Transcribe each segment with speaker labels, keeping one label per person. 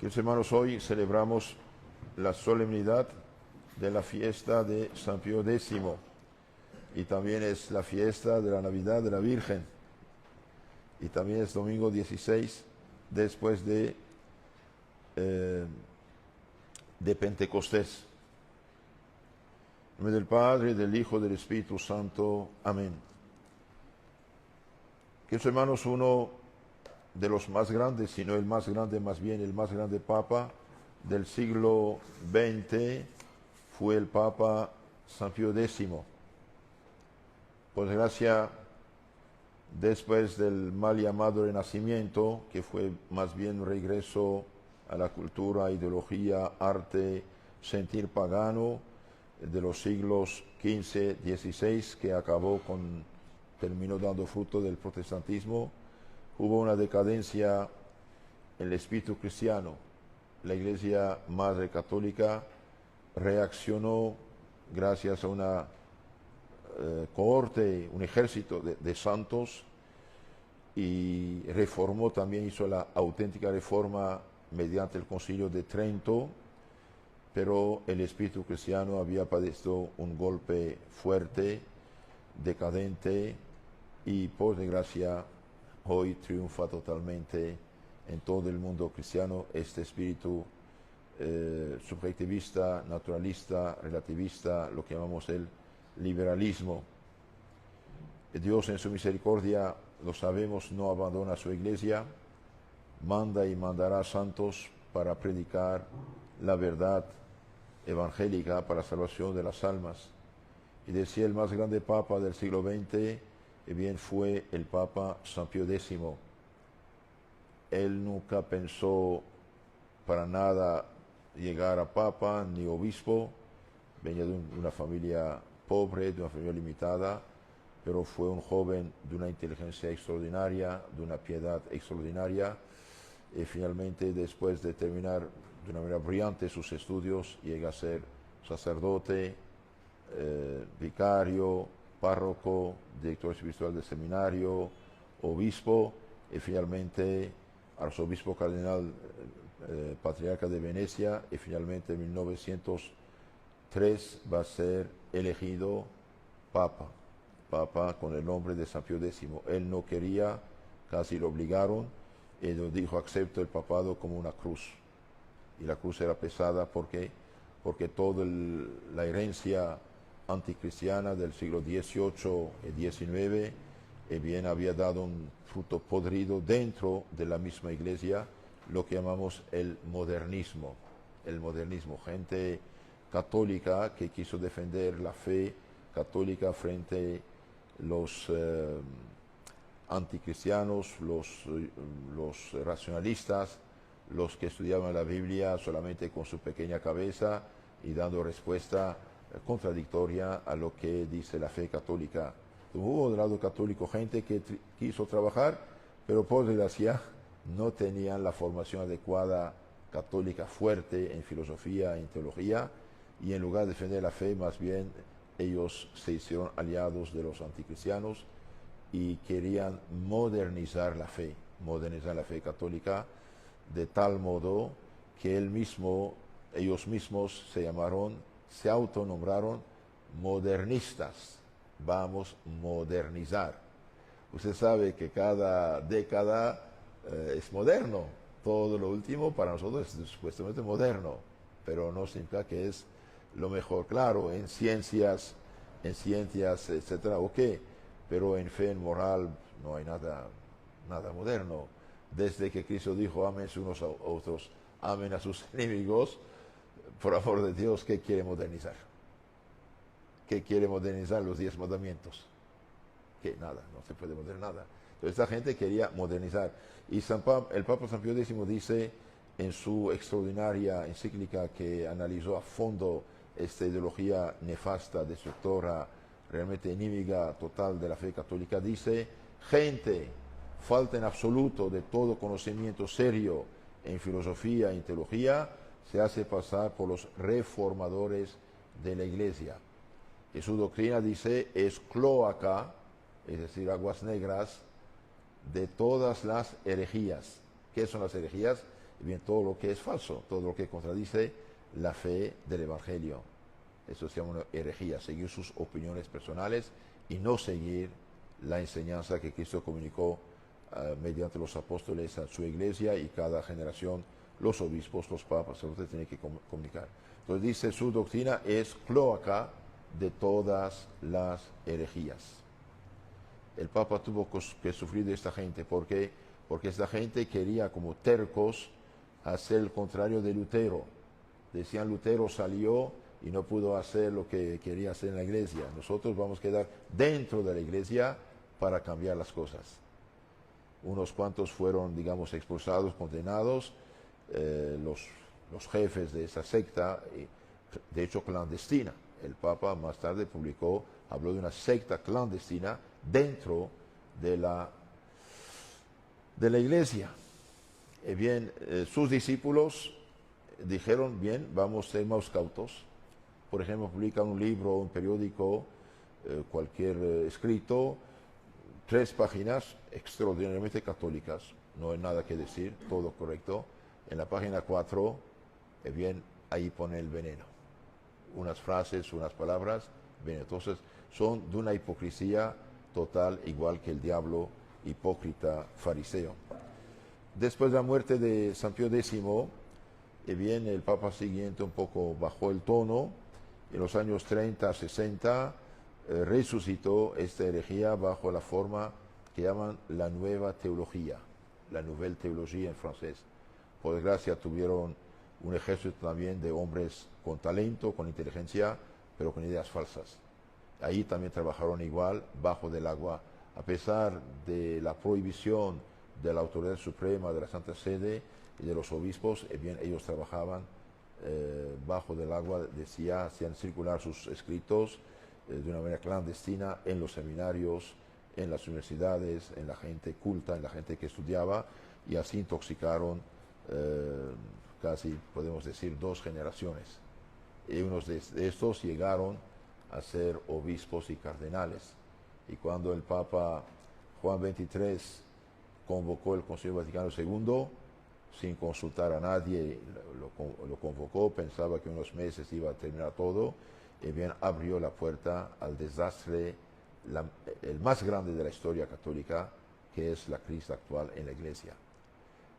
Speaker 1: Queridos hermanos, hoy celebramos la solemnidad de la fiesta de San Pío X y también es la fiesta de la Navidad de la Virgen y también es domingo 16 después de Pentecostés. En nombre del Padre, del Hijo, del Espíritu Santo. Amén. Queridos hermanos, uno de los más grandes, si no el más grande, más bien el más grande Papa del siglo XX fue el Papa San Pío X. Por desgracia, después del mal llamado Renacimiento, que fue más bien un regreso a la cultura, ideología, arte, sentir pagano de los siglos XV, XVI, que terminó dando fruto del protestantismo, hubo una decadencia en el espíritu cristiano. La Iglesia Madre Católica reaccionó gracias a una cohorte, un ejército de santos, y reformó también, hizo la auténtica reforma mediante el Concilio de Trento, pero el espíritu cristiano había padecido un golpe fuerte, decadente, y por desgracia hoy triunfa totalmente en todo el mundo cristiano este espíritu subjetivista, naturalista, relativista, lo que llamamos el liberalismo. Dios en su misericordia, lo sabemos, no abandona a su iglesia, manda y mandará santos para predicar la verdad evangélica para la salvación de las almas. Y decía el más grande Papa del siglo XX, bien fue el Papa San Pío X. Él nunca pensó para nada llegar a Papa ni obispo, venía de una familia pobre, de una familia limitada, pero fue un joven de una inteligencia extraordinaria, de una piedad extraordinaria, y finalmente, después de terminar de una manera brillante sus estudios, llega a ser sacerdote, vicario, párroco, director espiritual del seminario, obispo y finalmente arzobispo cardenal, patriarca de Venecia, y finalmente en 1903 va a ser elegido papa con el nombre de San Pío X. Él no quería, casi lo obligaron, y nos dijo: acepto el papado como una cruz. Y la cruz era pesada porque toda la herencia anticristiana del siglo XVIII y XIX bien había dado un fruto podrido dentro de la misma iglesia, lo que llamamos el modernismo. Gente católica que quiso defender la fe católica frente a los anticristianos, los racionalistas, los que estudiaban la Biblia solamente con su pequeña cabeza y dando respuesta contradictoria a lo que dice la fe católica. Hubo del lado católico gente que quiso trabajar, pero por desgracia no tenían la formación adecuada católica fuerte en filosofía, en teología, y en lugar de defender la fe, más bien ellos se hicieron aliados de los anticristianos y querían modernizar la fe católica, de tal modo que ellos mismos se autonombraron modernistas. Vamos a modernizar. Usted sabe que cada década es moderno. Todo lo último para nosotros es supuestamente moderno, pero no significa que es lo mejor. Claro, en ciencias, etcétera, ok, pero en fe, en moral, no hay nada moderno. Desde que Cristo dijo: ámense unos a otros, amen a sus enemigos, por amor de Dios, ¿qué quiere modernizar? ¿Qué quiere modernizar? Los 10 mandamientos. Que nada, no se puede modernizar nada. Entonces esta gente quería modernizar. Y el Papa San Pío X dice en su extraordinaria encíclica, que analizó a fondo esta ideología nefasta, destructora, realmente enemiga total de la fe católica, dice: gente falta en absoluto de todo conocimiento serio en filosofía, en teología, se hace pasar por los reformadores de la Iglesia. Y su doctrina, dice, es cloaca, es decir, aguas negras, de todas las herejías. ¿Qué son las herejías? bien, todo lo que es falso, todo lo que contradice la fe del Evangelio. Eso se llama una herejía, seguir sus opiniones personales y no seguir la enseñanza que Cristo comunicó mediante los apóstoles a su iglesia, y cada generación los obispos, los papas, sacerdotes tienen que comunicar. Entonces dice, su doctrina es cloaca de todas las herejías. El Papa tuvo que sufrir de esta gente. ¿Por qué? Porque esta gente quería, como tercos, hacer el contrario de Lutero. Decían, Lutero salió y no pudo hacer lo que quería hacer en la iglesia. Nosotros vamos a quedar dentro de la iglesia para cambiar las cosas. Unos cuantos fueron, digamos, expulsados, condenados. Los jefes de esa secta, de hecho clandestina. El Papa más tarde habló de una secta clandestina dentro de la iglesia. Bien, sus discípulos dijeron, bien, vamos a ser más cautos. Por ejemplo, publican un libro, un periódico, cualquier escrito, 3 páginas extraordinariamente católicas, no hay nada que decir, todo correcto. En la página 4, bien, ahí pone el veneno. Unas frases, unas palabras, bien, entonces son de una hipocresía total, igual que el diablo hipócrita fariseo. Después de la muerte de San Pío X, bien, el Papa siguiente un poco bajó el tono. En los años 30, 60, resucitó esta herejía bajo la forma que llaman la nueva teología, la nouvelle théologie en francés. Por desgracia tuvieron un ejército también de hombres con talento, con inteligencia, pero con ideas falsas. Ahí también trabajaron igual, bajo del agua, a pesar de la prohibición de la autoridad suprema, de la Santa Sede y de los obispos, bien, ellos trabajaban bajo del agua, hacían circular sus escritos de una manera clandestina en los seminarios, en las universidades, en la gente culta, en la gente que estudiaba, y así intoxicaron casi, podemos decir, 2 generaciones. Y unos de estos llegaron a ser obispos y cardenales. Y cuando el Papa Juan XXIII convocó el Concilio Vaticano II, sin consultar a nadie, lo convocó, pensaba que unos meses iba a terminar todo, y bien abrió la puerta al desastre, el más grande de la historia católica, que es la crisis actual en la Iglesia.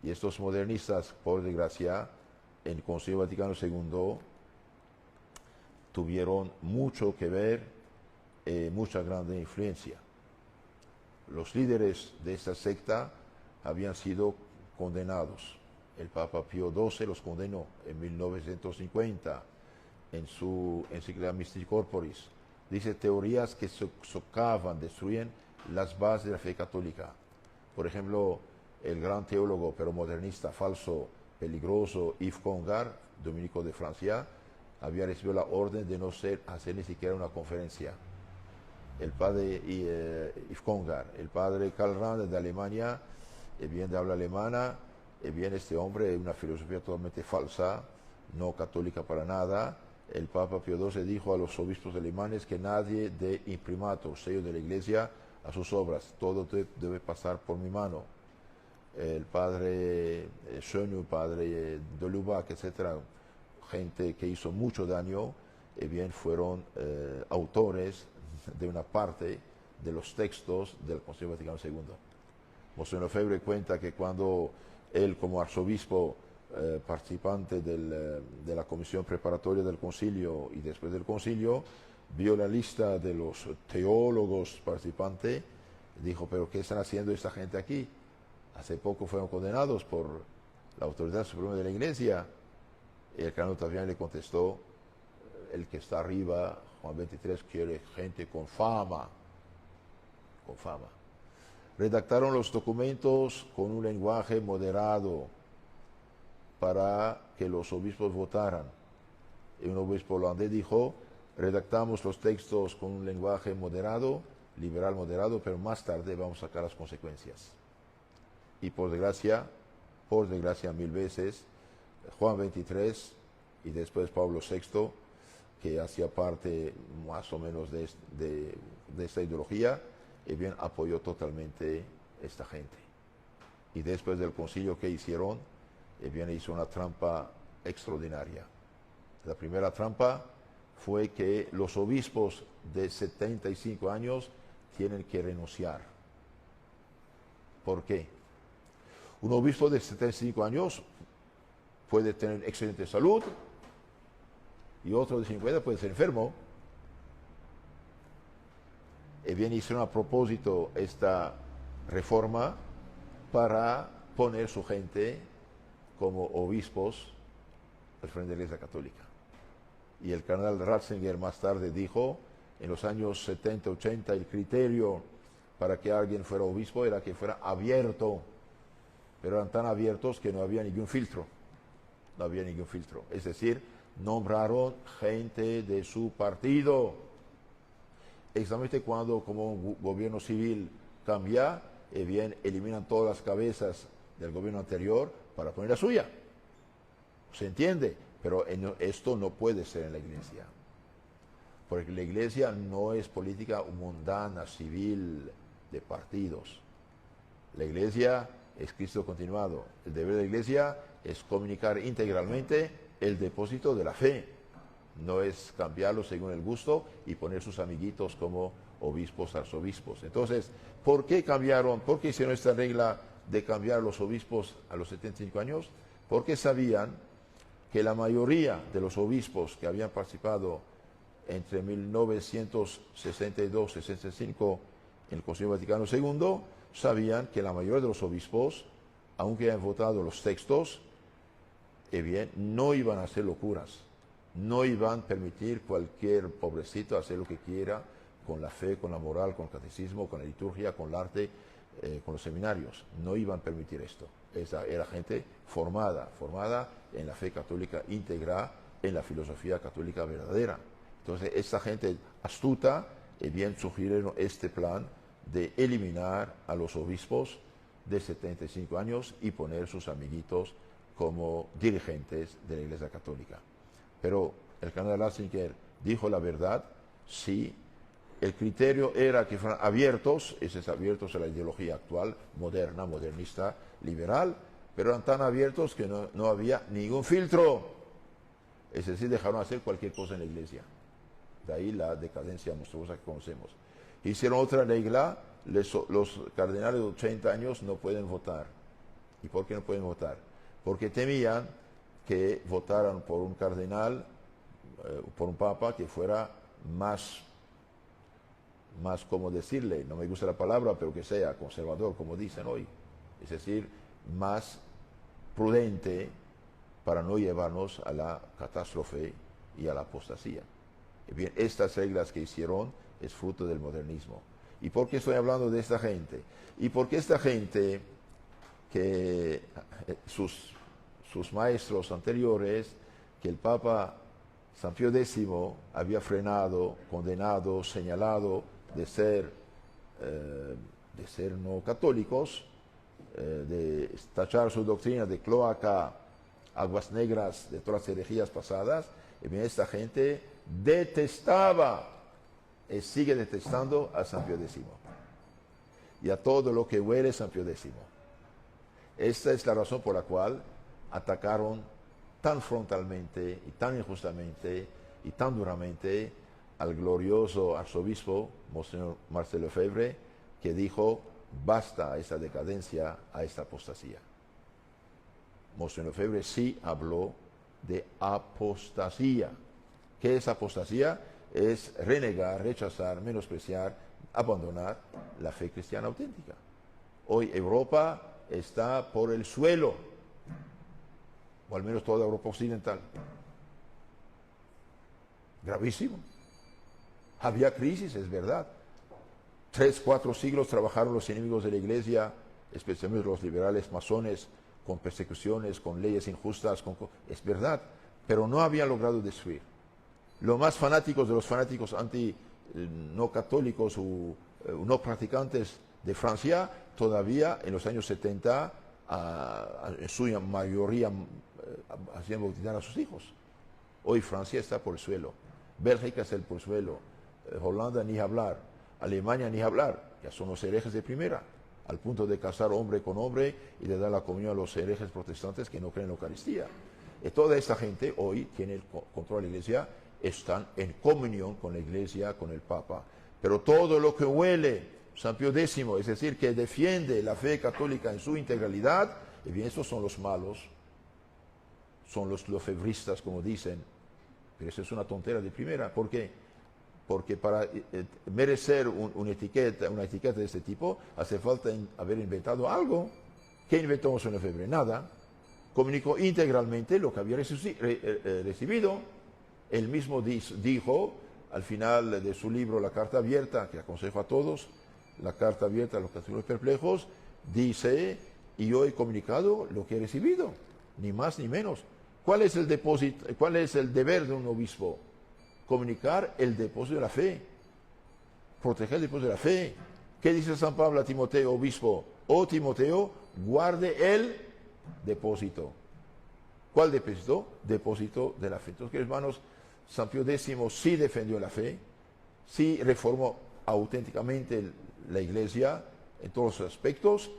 Speaker 1: Y estos modernistas, por desgracia, en el Concilio Vaticano II tuvieron mucho que ver, mucha grande influencia. Los líderes de esta secta habían sido condenados. El Papa Pío XII los condenó en 1950 en su encíclica Mystici Corporis. Dice, teorías que socavan, destruyen las bases de la fe católica. Por ejemplo, el gran teólogo, pero modernista, falso, peligroso, Yves Congar, dominico de Francia, había recibido la orden de no hacer ni siquiera una conferencia. El padre Yves Congar, el padre Karl Rahner de Alemania, bien de habla alemana, bien este hombre, una filosofía totalmente falsa, no católica para nada. El Papa Pío XII dijo a los obispos alemanes que nadie dé imprimato, sello de la Iglesia, a sus obras, todo debe pasar por mi mano. El padre Schönu, padre de Lubac, etcétera, gente que hizo mucho daño, bien fueron autores de una parte de los textos del Concilio Vaticano II. Monseñor Lefebvre cuenta que cuando él, como arzobispo, participante de la comisión preparatoria del concilio y después del concilio, vio la lista de los teólogos participantes, dijo, pero ¿qué están haciendo esta gente aquí? Hace poco fueron condenados por la autoridad suprema de la Iglesia. Y el cardenal Taviani le contestó, el que está arriba, Juan XXIII, quiere gente con fama, con fama. Redactaron los documentos con un lenguaje moderado para que los obispos votaran. Y un obispo holandés dijo, redactamos los textos con un lenguaje moderado, liberal moderado, pero más tarde vamos a sacar las consecuencias. Y por desgracia 1000 veces, Juan XXIII y después Pablo VI, que hacía parte más o menos de esta ideología, y bien apoyó totalmente esta gente. Y después del concilio que hicieron, y bien hizo una trampa extraordinaria. La primera trampa fue que los obispos de 75 años tienen que renunciar. ¿Por qué? Un obispo de 75 años puede tener excelente salud y otro de 50 puede ser enfermo. Y bien hicieron a propósito esta reforma para poner su gente como obispos al frente de la Iglesia Católica. Y el cardenal Ratzinger más tarde dijo, en los años 70, 80, el criterio para que alguien fuera obispo era que fuera abierto, pero eran tan abiertos que no había ningún filtro. No había ningún filtro. Es decir, nombraron gente de su partido. Exactamente cuando como un gobierno civil cambia, bien eliminan todas las cabezas del gobierno anterior para poner la suya. ¿Se entiende? Pero esto no puede ser en la Iglesia. Porque la Iglesia no es política mundana, civil, de partidos. La Iglesia es Cristo continuado. El deber de la Iglesia es comunicar integralmente el depósito de la fe. No es cambiarlo según el gusto y poner sus amiguitos como obispos, arzobispos. Entonces, ¿por qué cambiaron? ¿Por qué hicieron esta regla de cambiar los obispos a los 75 años? Porque sabían que la mayoría de los obispos que habían participado entre 1962 y 65 en el Concilio Vaticano II, sabían que la mayoría de los obispos, aunque hayan votado los textos, bien, no iban a hacer locuras, no iban a permitir cualquier pobrecito hacer lo que quiera con la fe, con la moral, con el catecismo, con la liturgia, con el arte, con los seminarios. No iban a permitir esto. Esa era gente formada en la fe católica íntegra, en la filosofía católica verdadera. Entonces, esta gente astuta, bien sugirieron este plan de eliminar a los obispos de 75 años y poner sus amiguitos como dirigentes de la Iglesia Católica. Pero el cardenal Ratzinger dijo la verdad, sí, el criterio era que fueran abiertos, esos abiertos a la ideología actual, moderna, modernista, liberal, pero eran tan abiertos que no había ningún filtro. Es decir, dejaron hacer cualquier cosa en la Iglesia. De ahí la decadencia monstruosa que conocemos. Hicieron otra regla, los cardenales de 80 años no pueden votar. ¿Y por qué no pueden votar? Porque temían que votaran por un cardenal, por un papa que fuera más, como decirle, no me gusta la palabra, pero que sea conservador, como dicen hoy. Es decir, más prudente para no llevarnos a la catástrofe y a la apostasía. Bien, estas reglas que hicieron es fruto del modernismo. ¿Y por qué estoy hablando de esta gente? Y porque esta gente, que sus maestros anteriores, que el Papa San Pío X había frenado, condenado, señalado de ser no católicos, de tachar su doctrina de cloaca, aguas negras, de todas las herejías pasadas, y bien, esta gente detestaba y sigue detestando a San Pío X y a todo lo que huele San Pío X. Esta es la razón por la cual atacaron tan frontalmente y tan injustamente y tan duramente al glorioso arzobispo Monseñor Marcel Lefebvre, que dijo: basta a esta decadencia, a esta apostasía. Monseñor Lefebvre sí habló de apostasía. ¿Qué es apostasía? Es renegar, rechazar, menospreciar, abandonar la fe cristiana auténtica. Hoy Europa está por el suelo, o al menos toda Europa occidental. Gravísimo. Había crisis, es verdad. 3, 4 siglos trabajaron los enemigos de la Iglesia, especialmente los liberales masones, con persecuciones, con leyes injustas, es verdad, pero no habían logrado destruir. Los más fanáticos de los fanáticos no católicos o no practicantes de Francia, todavía en los años 70, en su mayoría, hacían bautizar a sus hijos. Hoy Francia está por el suelo, Bélgica está por el suelo, Holanda ni hablar, Alemania ni hablar, ya son los herejes de primera. al punto de casar hombre con hombre y de dar la comunión a los herejes protestantes que no creen en la Eucaristía. Y toda esta gente hoy tiene el control de la Iglesia, están en comunión con la Iglesia, con el Papa. Pero todo lo que huele San Pío X, es decir, que defiende la fe católica en su integralidad, y bien, estos son los malos, son los lefebristas, como dicen. Pero eso es una tontera de primera. ¿Por qué? Porque para merecer una etiqueta de este tipo, hace falta haber inventado algo. ¿Qué inventó Monseñor Lefebvre? Nada. Comunicó integralmente lo que había recibido. Él mismo dijo, al final de su libro La Carta Abierta, que aconsejo a todos, La Carta Abierta a los católicos perplejos, dice, y yo he comunicado lo que he recibido, ni más ni menos. ¿Cuál es el depósito, cuál es el deber de un obispo? Comunicar el depósito de la fe, proteger el depósito de la fe. ¿Qué dice San Pablo a Timoteo, obispo? Oh Timoteo, guarde el depósito. ¿Cuál depósito? Depósito de la fe. Entonces, hermanos, San Pío X sí defendió la fe, sí reformó auténticamente la Iglesia en todos los aspectos,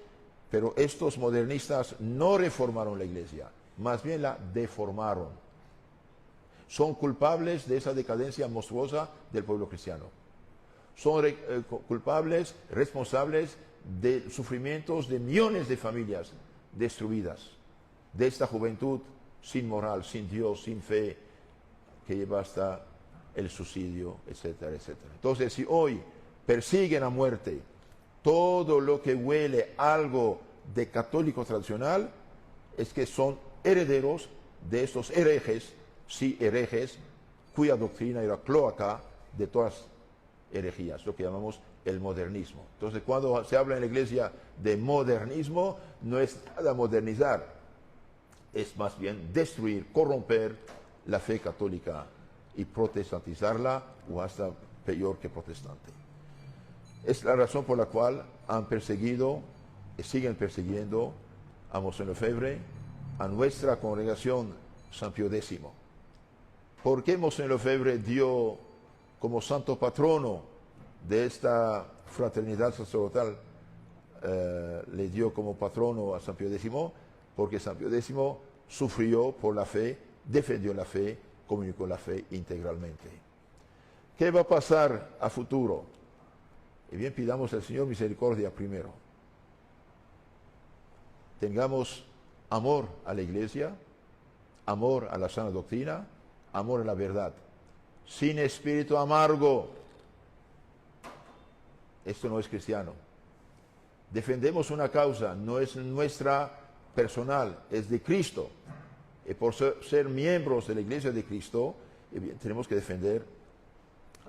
Speaker 1: pero estos modernistas no reformaron la Iglesia, más bien la deformaron. Son culpables de esa decadencia monstruosa del pueblo cristiano. Son culpables, responsables de sufrimientos de millones de familias destruidas, de esta juventud sin moral, sin Dios, sin fe, que lleva hasta el suicidio, etcétera, etcétera. Entonces, si hoy persiguen a muerte todo lo que huele algo de católico tradicional, es que son herederos de estos herejes, sí herejes, cuya doctrina era cloaca de todas herejías, lo que llamamos el modernismo. Entonces, cuando se habla en la Iglesia de modernismo, no es nada modernizar, es más bien destruir, corromper la fe católica y protestantizarla, o hasta peor que protestante. Es la razón por la cual han perseguido y siguen persiguiendo a Monseñor Lefebvre, a nuestra congregación San Pío X. ¿Por qué Monseñor Lefebvre dio como santo patrono de esta fraternidad sacerdotal, le dio como patrono a San Pío X? Porque San Pío X sufrió por la fe, defendió la fe, comunicó la fe integralmente. ¿Qué va a pasar a futuro? Y bien, pidamos al Señor misericordia primero. Tengamos amor a la Iglesia, amor a la sana doctrina, amor a la verdad, sin espíritu amargo. Esto no es cristiano. Defendemos una causa, no es nuestra personal, es de Cristo. Y por ser miembros de la Iglesia de Cristo, tenemos que defender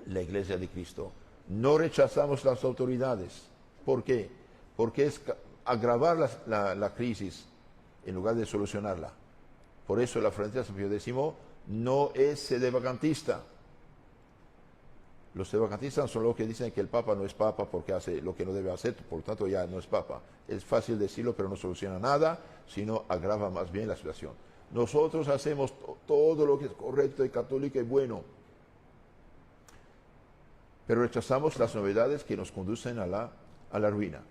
Speaker 1: la Iglesia de Cristo. No rechazamos las autoridades. ¿Por qué? Porque es agravar la crisis en lugar de solucionarla. Por eso la fraternidad de San Pío X no es sedevacantista. Los sedevacantistas son los que dicen que el Papa no es Papa porque hace lo que no debe hacer, por lo tanto ya no es Papa. Es fácil decirlo, pero no soluciona nada, sino agrava más bien la situación. Nosotros hacemos todo lo que es correcto y católico y bueno, pero rechazamos las novedades que nos conducen a la ruina.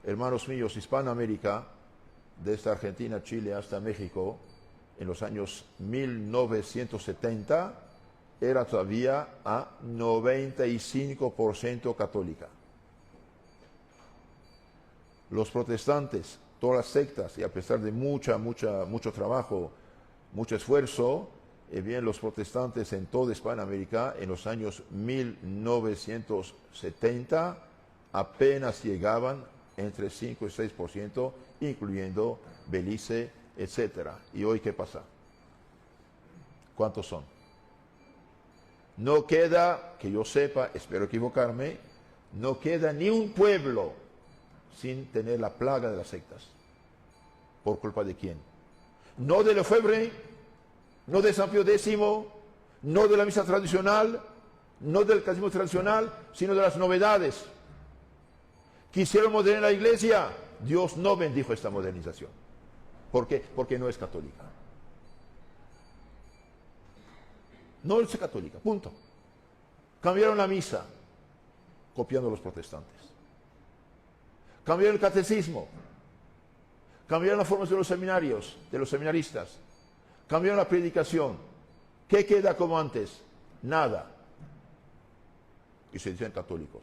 Speaker 1: Hermanos míos, Hispanoamérica, desde Argentina, Chile hasta México, en los años 1970, era todavía a 95% católica. Los protestantes, todas las sectas, y a pesar de mucho trabajo, mucho esfuerzo, bien, los protestantes en toda Hispanoamérica, en los años 1970, apenas llegaban entre 5 y 6%, incluyendo Belice, etc. ¿Y hoy qué pasa? ¿Cuántos son? No queda, que yo sepa, espero equivocarme, no queda ni un pueblo sin tener la plaga de las sectas. ¿Por culpa de quién? No de Lefebvre, no de San Pío X, no de la misa tradicional, no del catecismo tradicional, sino de las novedades. Quisieron modernar la Iglesia, Dios no bendijo esta modernización. ¿Por qué? Porque no es católica. No es católica, punto. Cambiaron la misa, copiando a los protestantes. Cambiaron el catecismo. Cambiaron las formas de los seminarios, de los seminaristas. Cambiaron la predicación. ¿Qué queda como antes? Nada. Y se dicen católicos.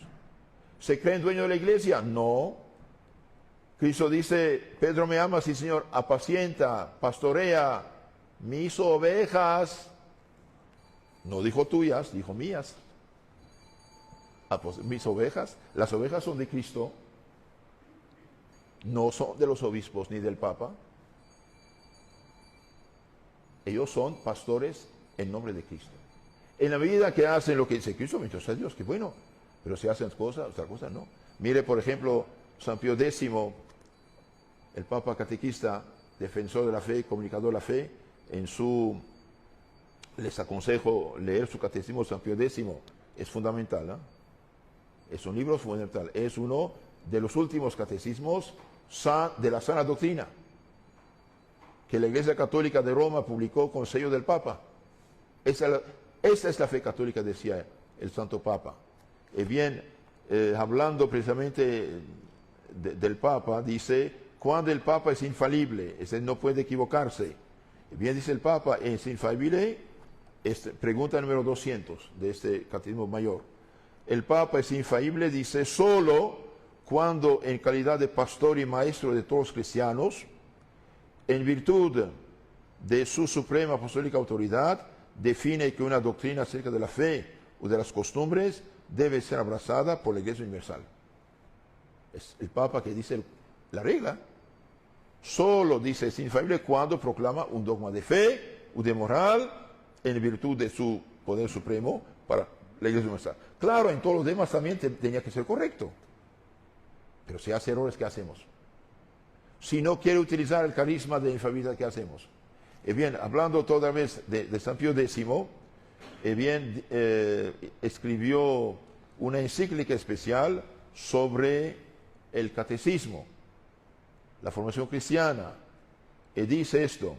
Speaker 1: ¿Se creen dueños de la iglesia? No. Cristo dice, Pedro me ama, sí Señor, apacienta, pastorea mis ovejas. No dijo tuyas, dijo mías. Pues, mis ovejas, las ovejas son de Cristo, no son de los obispos ni del Papa. Ellos son pastores en nombre de Cristo. En la medida que hacen lo que dice Cristo, bendito sea Dios, que bueno, pero si hacen cosas, otra cosa no. Mire, por ejemplo, San Pío X, el Papa catequista, defensor de la fe, comunicador de la fe, les aconsejo leer su catecismo de San Pío X, es fundamental, ¿eh? Es un libro fundamental, es uno de los últimos catecismos de la sana doctrina, que la Iglesia Católica de Roma publicó con sello del Papa. Esta es la fe católica, decía el Santo Papa. Y bien, hablando precisamente del Papa, dice, cuando el Papa es infalible, no puede equivocarse. Y bien, dice el Papa, es infalible, pregunta número 200 de este Catecismo Mayor. El Papa es infalible, dice, solo cuando en calidad de pastor y maestro de todos los cristianos, en virtud de su suprema apostólica autoridad, define que una doctrina acerca de la fe o de las costumbres debe ser abrazada por la Iglesia Universal. Es el Papa que dice la regla. Solo dice es infalible cuando proclama un dogma de fe o de moral en virtud de su poder supremo para la Iglesia Universal. Claro, en todos los demás también tenía que ser correcto. Pero si hace errores, ¿qué hacemos? Si no quiere utilizar el carisma de infalibilidad, ¿qué hacemos? Bien, hablando toda vez de San Pío X, escribió una encíclica especial sobre el catecismo, la formación cristiana, y dice esto: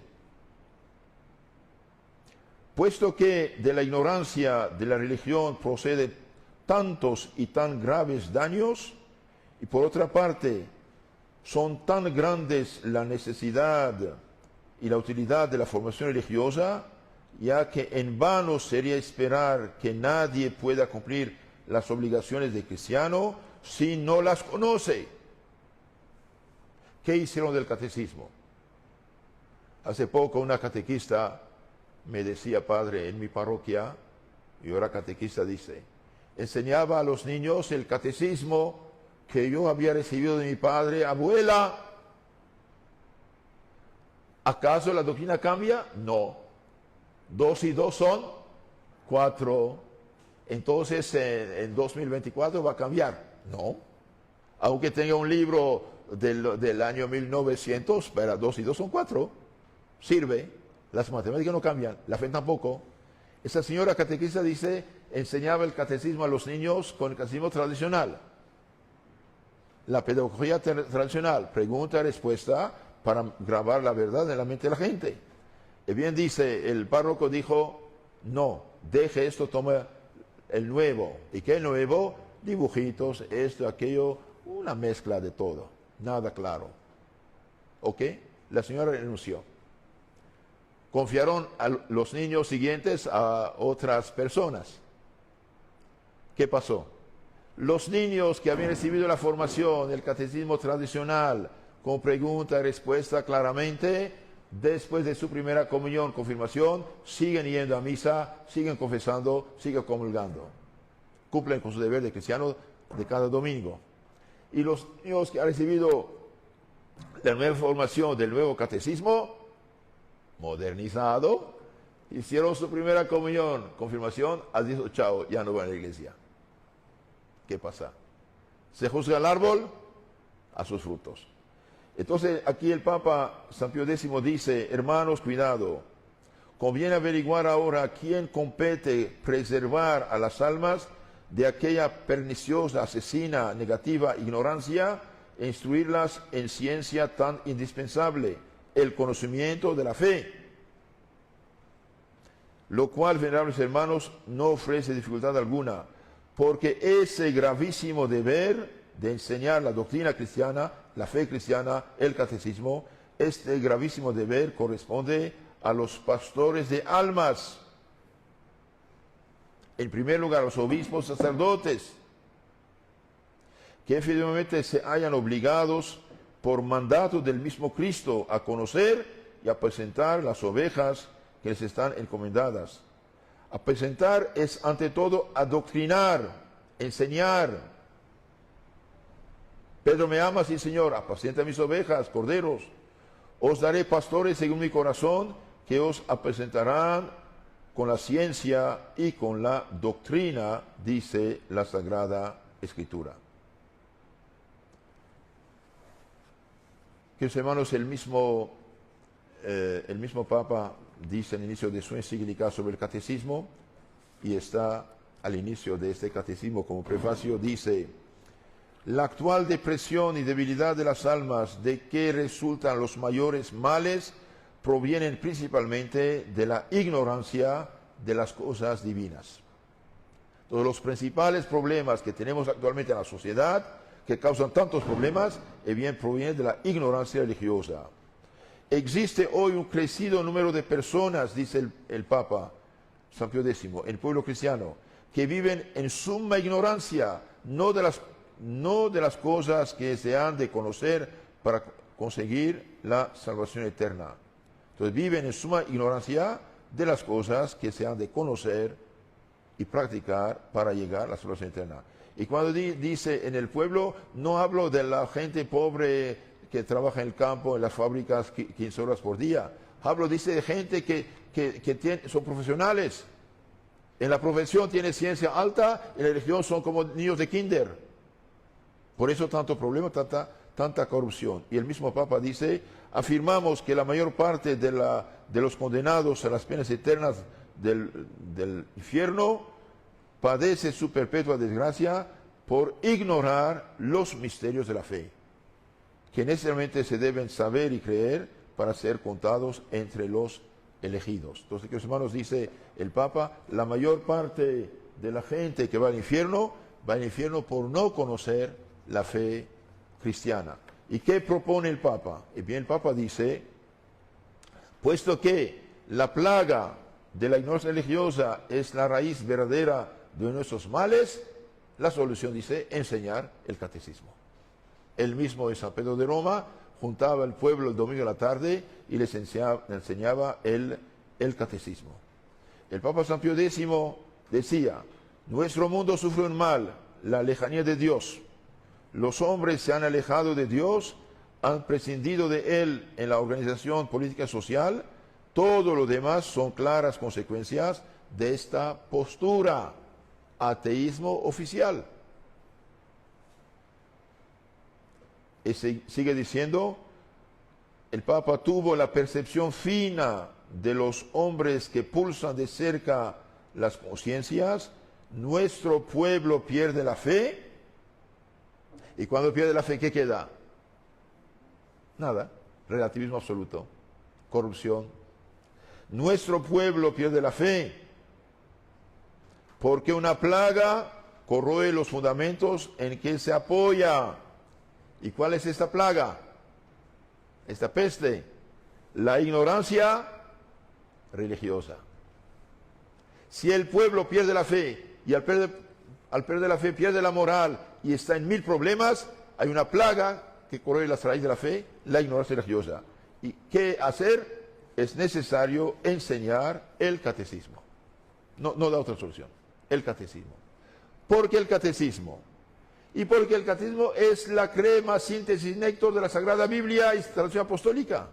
Speaker 1: puesto que de la ignorancia de la religión procede tantos y tan graves daños, y por otra parte son tan grandes la necesidad y la utilidad de la formación religiosa, ya que en vano sería esperar que nadie pueda cumplir las obligaciones de cristiano si no las conoce. ¿Qué hicieron del catecismo? Hace poco una catequista me decía, padre, en mi parroquia, y ahora catequista dice, enseñaba a los niños el catecismo que yo había recibido de mi padre, abuela. ¿Acaso la doctrina cambia? No. 2 y 2 son 4. Entonces en 2024 va a cambiar. No. Aunque tenga un libro del año 1900, para 2 y 2 son 4. Sirve. Las matemáticas no cambian, la fe tampoco. Esa señora catequista dice, enseñaba el catecismo a los niños con el catecismo tradicional. La pedagogía tradicional, pregunta y respuesta para grabar la verdad en la mente de la gente. Y bien dice, el párroco dijo, no, deje esto, toma el nuevo. ¿Y qué nuevo? Dibujitos, esto, aquello, una mezcla de todo, nada claro. ¿Ok? La señora renunció. Confiaron a los niños siguientes a otras personas. ¿Qué pasó? Los niños que habían recibido la formación del catecismo tradicional con pregunta y respuesta claramente, después de su primera comunión, confirmación, siguen yendo a misa, siguen confesando, siguen comulgando. Cumplen con su deber de cristiano de cada domingo. Y los niños que han recibido la nueva formación del nuevo catecismo, modernizado, hicieron su primera comunión, confirmación, han dicho chao, ya no van a la iglesia. ¿Qué pasa? Se juzga el árbol a sus frutos. Entonces aquí el Papa San Pío X dice, hermanos, cuidado, conviene averiguar ahora a quién compete preservar a las almas de aquella perniciosa, asesina, negativa ignorancia e instruirlas en ciencia tan indispensable, el conocimiento de la fe, lo cual, venerables hermanos, no ofrece dificultad alguna, porque ese gravísimo deber de enseñar la doctrina cristiana, la fe cristiana, el catecismo, este gravísimo deber corresponde a los pastores de almas. En primer lugar, a los obispos sacerdotes, que efectivamente se hayan obligados por mandato del mismo Cristo a conocer y a presentar las ovejas que les están encomendadas. A presentar es ante todo adoctrinar, enseñar. Pedro me ama, sí Señor, apacienta mis ovejas, corderos. Os daré pastores según mi corazón, que os apresentarán con la ciencia y con la doctrina, dice la Sagrada Escritura. Queridos hermanos, el mismo Papa dice al inicio de su encíclica sobre el catecismo, y está al inicio de este catecismo como prefacio, dice: la actual depresión y debilidad de las almas de que resultan los mayores males provienen principalmente de la ignorancia de las cosas divinas. Todos los principales problemas que tenemos actualmente en la sociedad, que causan tantos problemas, bien provienen de la ignorancia religiosa. Existe hoy un crecido número de personas, dice el Papa San Pío X, en el pueblo cristiano, que viven en suma ignorancia, no de las cosas que se han de conocer para conseguir la salvación eterna. Entonces viven en suma ignorancia de las cosas que se han de conocer y practicar para llegar a la salvación eterna. Y cuando dice en el pueblo, no hablo de la gente pobre que trabaja en el campo, en las fábricas 15 horas por día. Hablo, dice, de gente que son profesionales. En la profesión tiene ciencia alta, en la religión son como niños de kinder. Por eso tanto problema, tanta corrupción. Y el mismo Papa dice: afirmamos que la mayor parte de los condenados a las penas eternas del infierno padece su perpetua desgracia por ignorar los misterios de la fe, que necesariamente se deben saber y creer para ser contados entre los elegidos. Entonces, queridos hermanos, dice el Papa, la mayor parte de la gente que va al infierno por no conocer la fe cristiana. ¿Y qué propone el Papa? Y bien, el Papa dice: puesto que la plaga de la ignorancia religiosa es la raíz verdadera de nuestros males, la solución, dice, enseñar el catecismo. Él mismo en San Pedro de Roma juntaba al pueblo el domingo a la tarde y les enseñaba el catecismo. El Papa San Pío X decía: nuestro mundo sufre un mal, la lejanía de Dios. Los hombres se han alejado de Dios, han prescindido de Él en la organización política y social. Todo lo demás son claras consecuencias de esta postura, ateísmo oficial. Y sigue diciendo, el Papa tuvo la percepción fina de los hombres que pulsan de cerca las conciencias. Nuestro pueblo pierde la fe, y cuando pierde la fe, ¿qué queda? Nada, relativismo absoluto, corrupción. Nuestro pueblo pierde la fe, porque una plaga corroe los fundamentos en que se apoya. ¿Y cuál es esta plaga? Esta peste, la ignorancia religiosa. Si el pueblo pierde la fe y al perder la fe pierde la moral y está en 1000 problemas, hay una plaga que corroe las raíces de la fe, la ignorancia religiosa. ¿Y qué hacer? Es necesario enseñar el catecismo. No da otra solución. El catecismo. ¿Por qué el catecismo? Y porque el catecismo es la crema, síntesis, néctar de la Sagrada Biblia y tradición apostólica.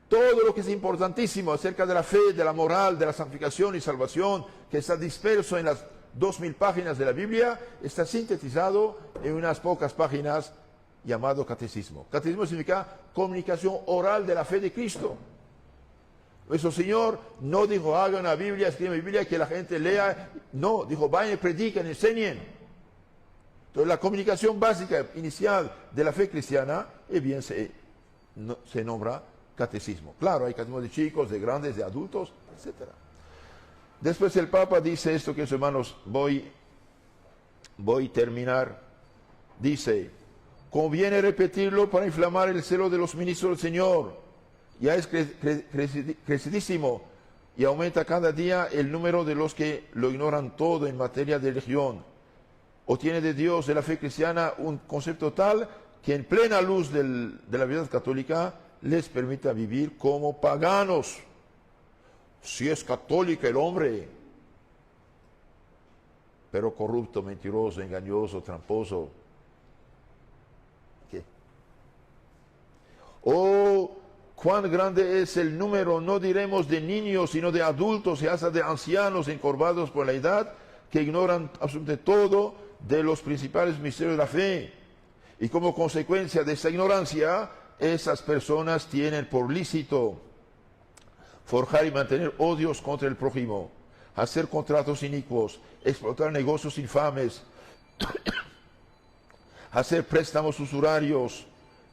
Speaker 1: Todo lo que es importantísimo acerca de la fe, de la moral, de la santificación y salvación, que está disperso en las 2000 páginas de la Biblia, está sintetizado en unas pocas páginas llamado catecismo. Catecismo significa comunicación oral de la fe de Cristo. Nuestro Señor no dijo: hagan una Biblia, escriban una Biblia que la gente lea. No, dijo: vayan, prediquen, enseñen. Entonces la comunicación básica, inicial de la fe cristiana, bien se nombra catecismo. Claro, hay catecismo de chicos, de grandes, de adultos, etc. Después el Papa dice esto, que hermanos, voy Voy a terminar. Dice, conviene repetirlo para inflamar el celo de los ministros del Señor. Ya es crecidísimo y aumenta cada día el número de los que lo ignoran todo en materia de religión. O tiene de Dios, de la fe cristiana, un concepto tal que en plena luz de la verdad católica les permita vivir como paganos. Si es católico el hombre, pero corrupto, mentiroso, engañoso, tramposo. ¿Qué? Oh, cuán grande es el número, no diremos de niños, sino de adultos y hasta de ancianos encorvados por la edad, que ignoran absolutamente todo de los principales misterios de la fe. Y como consecuencia de esa ignorancia, esas personas tienen por lícito forjar y mantener odios contra el prójimo, hacer contratos inicuos, explotar negocios infames, hacer préstamos usurarios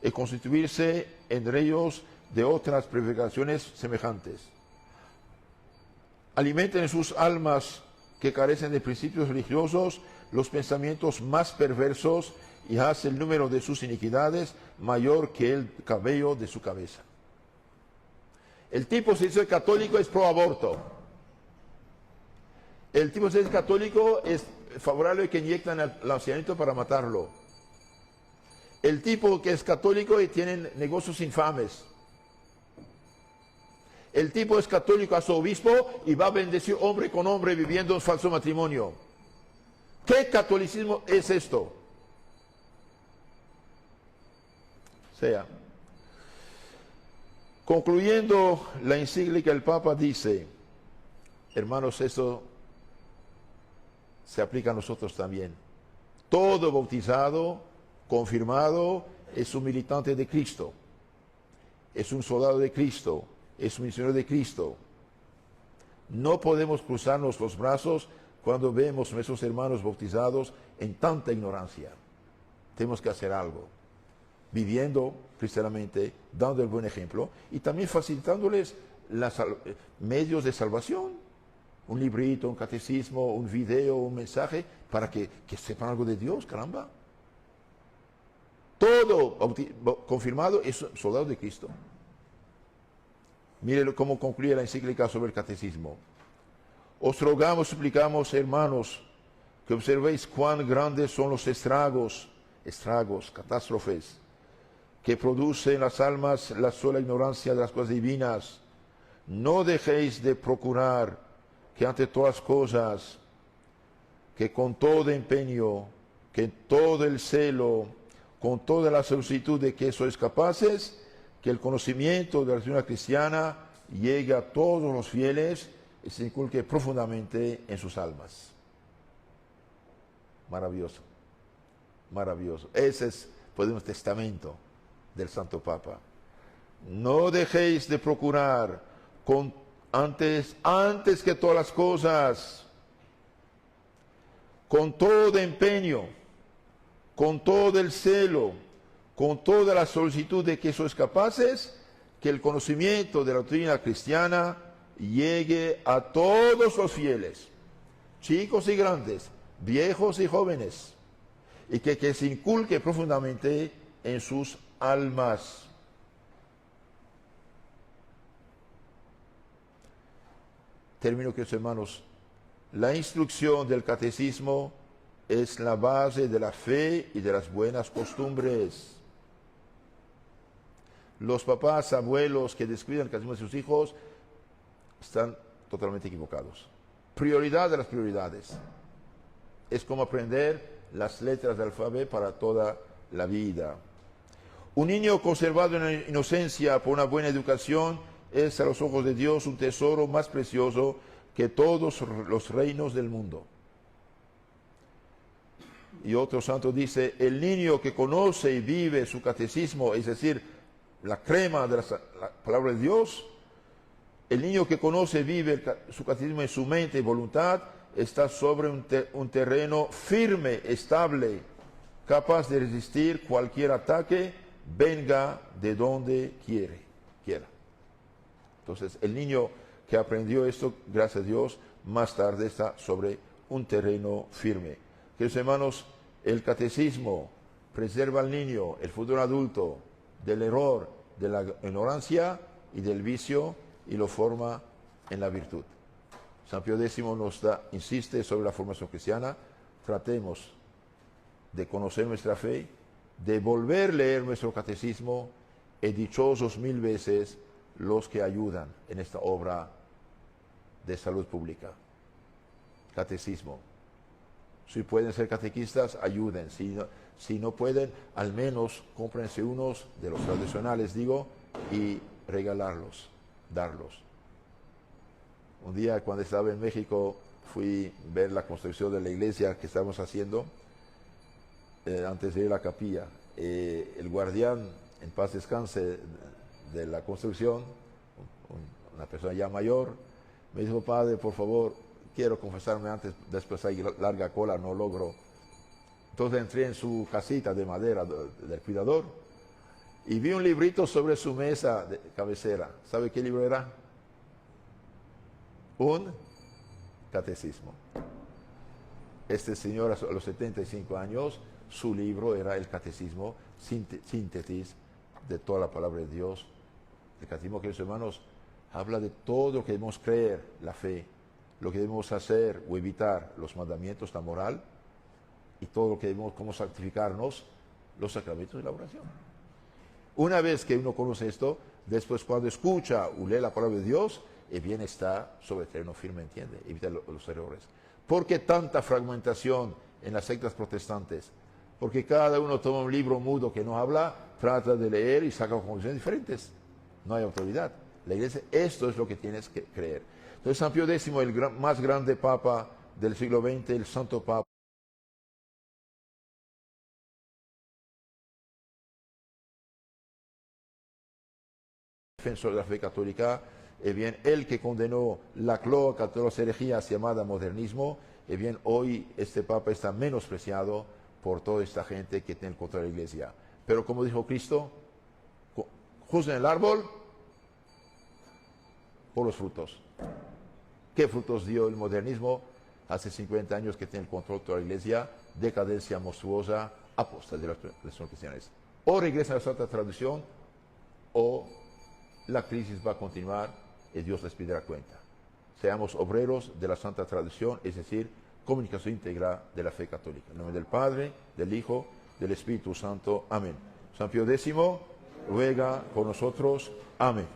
Speaker 1: y constituirse en reyes de otras prevaricaciones semejantes. Alimenten en sus almas que carecen de principios religiosos los pensamientos más perversos y hace el número de sus iniquidades mayor que el cabello de su cabeza. El tipo, si es católico, es pro aborto. El tipo, si es católico, es favorable a que inyectan al ancianito para matarlo. El tipo que es católico y tienen negocios infames. El tipo es católico a su obispo y va a bendecir hombre con hombre viviendo en falso matrimonio. ¿Qué catolicismo es esto? Concluyendo la encíclica, el Papa dice, hermanos, esto se aplica a nosotros también. Todo bautizado, confirmado, es un militante de Cristo, es un soldado de Cristo, es un misionero de Cristo. No podemos cruzarnos los brazos cuando vemos a nuestros hermanos bautizados en tanta ignorancia. Tenemos que hacer algo, viviendo cristianamente, dando el buen ejemplo y también facilitándoles los medios de salvación. Un librito, un catecismo, un video, un mensaje, para que sepan algo de Dios, caramba. Todo confirmado es soldado de Cristo. Mire cómo concluye la encíclica sobre el catecismo. Os rogamos, suplicamos, hermanos, que observéis cuán grandes son los estragos, catástrofes, que produce en las almas la sola ignorancia de las cosas divinas. No dejéis de procurar que ante todas cosas, que con todo empeño, que todo el celo, con toda la solicitud de que sois capaces, que el conocimiento de la doctrina cristiana llegue a todos los fieles y se inculque profundamente en sus almas. Maravilloso, maravilloso. Ese es, podemos, testamento del Santo Papa. No dejéis de procurar antes que todas las cosas, con todo empeño, con todo el celo, con toda la solicitud de que sois capaces, que el conocimiento de la doctrina cristiana llegue a todos los fieles, chicos y grandes, viejos y jóvenes, y que se inculque profundamente en sus almas. Termino, queridos hermanos. La instrucción del catecismo es la base de la fe y de las buenas costumbres. Los papás, abuelos que descuidan el catecismo de sus hijos están totalmente equivocados. Prioridad de las prioridades. Es como aprender las letras del alfabeto para toda la vida. Un niño conservado en la inocencia por una buena educación es a los ojos de Dios un tesoro más precioso que todos los reinos del mundo. Y otro santo dice, el niño que conoce y vive su catecismo, es decir, la crema de la palabra de Dios, el niño que conoce y vive su catecismo en su mente y voluntad, está sobre un terreno firme, estable, capaz de resistir cualquier ataque, venga de donde quiera. Entonces, el niño que aprendió esto, gracias a Dios, más tarde está sobre un terreno firme. Queridos hermanos, el catecismo preserva al niño, el futuro adulto, del error, de la ignorancia y del vicio y lo forma en la virtud. San Pío X insiste sobre la formación cristiana. Tratemos de conocer nuestra fe, de volver a leer nuestro catecismo, y dichosos 1000 veces los que ayudan en esta obra de salud pública. Catecismo. Si pueden ser catequistas, ayuden. Si no pueden, al menos cómprense unos de los tradicionales, digo, y regalarlos, darlos. Un día cuando estaba en México fui a ver la construcción de la iglesia que estábamos haciendo antes de ir a la capilla. El guardián, en paz descanse, de la construcción, una persona ya mayor, me dijo: padre, por favor, quiero confesarme antes, después hay larga cola, no logro. Entonces entré en su casita de madera del cuidador y vi un librito sobre su mesa de cabecera. ¿Sabe qué libro era? Un catecismo. Este señor a los 75 años, su libro era el catecismo, síntesis de toda la palabra de Dios. El catecismo, queridos hermanos, habla de todo lo que debemos creer, la fe, lo que debemos hacer o evitar, los mandamientos, la moral, y todo lo que debemos, cómo santificarnos, los sacramentos y la oración. Una vez que uno conoce esto, después cuando escucha o lee la palabra de Dios, el bien está sobre terreno firme, entiende, evita los errores. ¿Por qué tanta fragmentación en las sectas protestantes? Porque cada uno toma un libro mudo que no habla, trata de leer y saca conclusiones diferentes. No hay autoridad. La iglesia, esto es lo que tienes que creer. Entonces San Pío X, el más grande papa del siglo XX, el santo papa, defensor de la fe católica, bien, el que condenó la cloaca de las herejías llamada modernismo, bien, hoy este papa está menospreciado por toda esta gente que tiene contra la iglesia. Pero como dijo Cristo, juzguen el árbol por los frutos. ¿Qué frutos dio el modernismo? Hace 50 años que tiene el control de toda la iglesia, decadencia monstruosa, aposta de las religiones cristianas. O regresa a la Santa Tradición, o la crisis va a continuar y Dios les pedirá cuenta. Seamos obreros de la Santa Tradición, es decir, comunicación íntegra de la fe católica. En nombre del Padre, del Hijo, del Espíritu Santo. Amén. San Pío X ruega por nosotros. Amén.